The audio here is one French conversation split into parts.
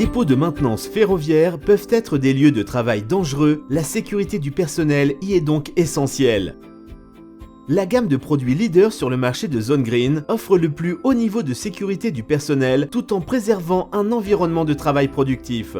dépôts de maintenance ferroviaire peuvent être des lieux de travail dangereux, la sécurité du personnel y est donc essentielle. La gamme de produits leader sur le marché de Zone Green offre le plus haut niveau de sécurité du personnel tout en préservant un environnement de travail productif.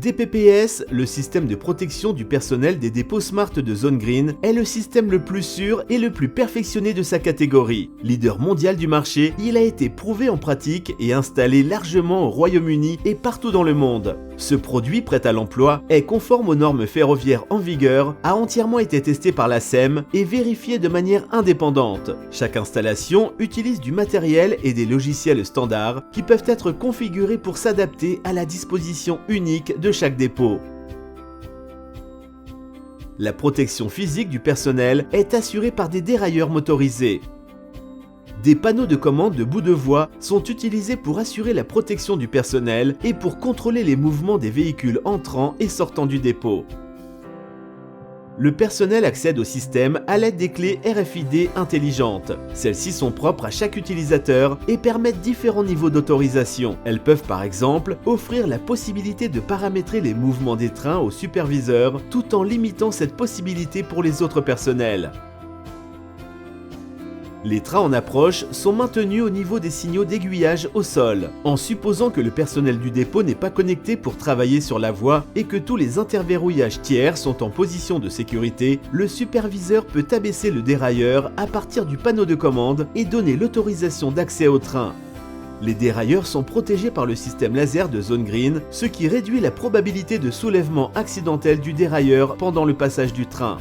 DPPS, le système de protection du personnel des dépôts Smart de Zone Green, est le système le plus sûr et le plus perfectionné de sa catégorie. Leader mondial du marché, il a été prouvé en pratique et installé largement au Royaume-Uni et partout dans le monde. Ce produit prêt à l'emploi est conforme aux normes ferroviaires en vigueur, a entièrement été testé par la SEM et vérifié de manière indépendante. Chaque installation utilise du matériel et des logiciels standards qui peuvent être configurés pour s'adapter à la disposition unique de chaque dépôt. La protection physique du personnel est assurée par des dérailleurs motorisés. Des panneaux de commande de bout de voie sont utilisés pour assurer la protection du personnel et pour contrôler les mouvements des véhicules entrant et sortant du dépôt. Le personnel accède au système à l'aide des clés RFID intelligentes. Celles-ci sont propres à chaque utilisateur et permettent différents niveaux d'autorisation. Elles peuvent par exemple offrir la possibilité de paramétrer les mouvements des trains au superviseur tout en limitant cette possibilité pour les autres personnels. Les trains en approche sont maintenus au niveau des signaux d'aiguillage au sol, en supposant que le personnel du dépôt n'est pas connecté pour travailler sur la voie et que tous les interverrouillages tiers sont en position de sécurité. Le superviseur peut abaisser le dérailleur à partir du panneau de commande et donner l'autorisation d'accès au train. Les dérailleurs sont protégés par le système laser de Zone Green, ce qui réduit la probabilité de soulèvement accidentel du dérailleur pendant le passage du train.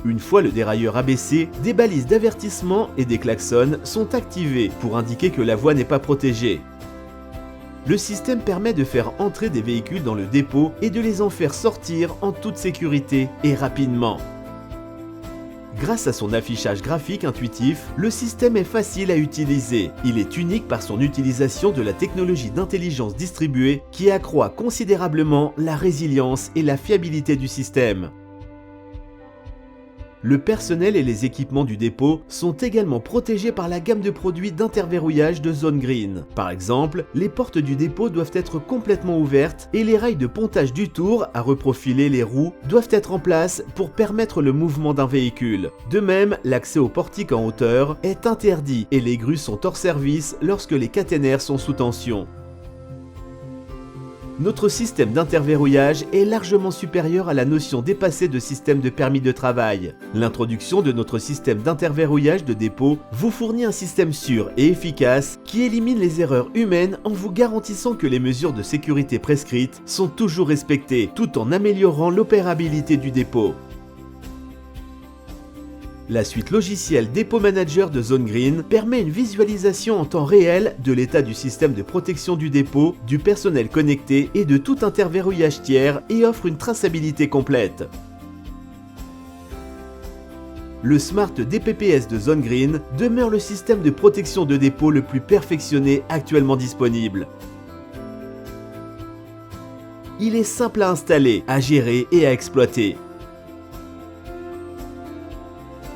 Une fois le dérailleur abaissé, des balises d'avertissement et des klaxons sont activés pour indiquer que la voie n'est pas protégée. Le système permet de faire entrer des véhicules dans le dépôt et de les en faire sortir en toute sécurité et rapidement. Grâce à son affichage graphique intuitif, le système est facile à utiliser. Il est unique par son utilisation de la technologie d'intelligence distribuée qui accroît considérablement la résilience et la fiabilité du système. Le personnel et les équipements du dépôt sont également protégés par la gamme de produits d'interverrouillage de Zone Green. Par exemple, les portes du dépôt doivent être complètement ouvertes et les rails de pontage du tour à reprofiler les roues doivent être en place pour permettre le mouvement d'un véhicule. De même, l'accès au portique en hauteur est interdit et les grues sont hors service lorsque les caténaires sont sous tension. Notre système d'interverrouillage est largement supérieur à la notion dépassée de système de permis de travail. L'introduction de notre système d'interverrouillage de dépôt vous fournit un système sûr et efficace qui élimine les erreurs humaines en vous garantissant que les mesures de sécurité prescrites sont toujours respectées, tout en améliorant l'opérabilité du dépôt. La suite logicielle Dépôt Manager de Zone Green permet une visualisation en temps réel de l'état du système de protection du dépôt, du personnel connecté et de tout interverrouillage tiers et offre une traçabilité complète. Le Smart DPPS de Zone Green demeure le système de protection de dépôt le plus perfectionné actuellement disponible. Il est simple à installer, à gérer et à exploiter.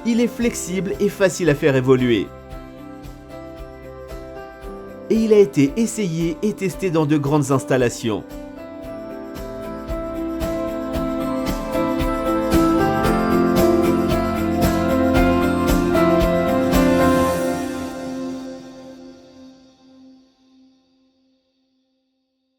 Il est flexible et facile à faire évoluer. Et il a été essayé et testé dans de grandes installations.